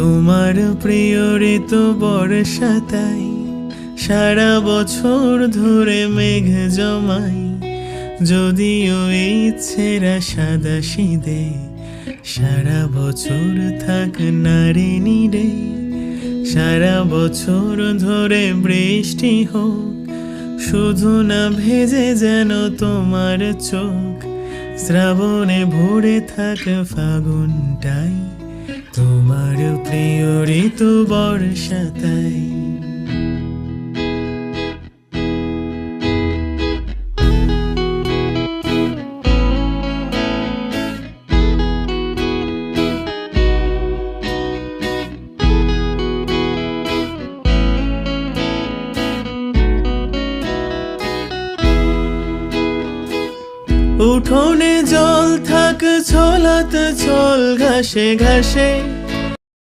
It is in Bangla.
তোমার প্রিয় ঋতু বর্ষা, তাই সারা বছর ধরে মেঘ জমাই। যদিও ইচ্ছেরা সাদা সিদে, সারা বছর থাক নারে নিরে। সারা বছর ধরে বৃষ্টি হোক, শুধু না ভেজে যেন তোমার চোখ। শ্রাবণে ভরে থাক ফাগুনটাই, তোমার প্রিয় ঋতু বর্ষা তাই। উঠোনে জল থাক ছলাত চল ঘাসে ঘাসে,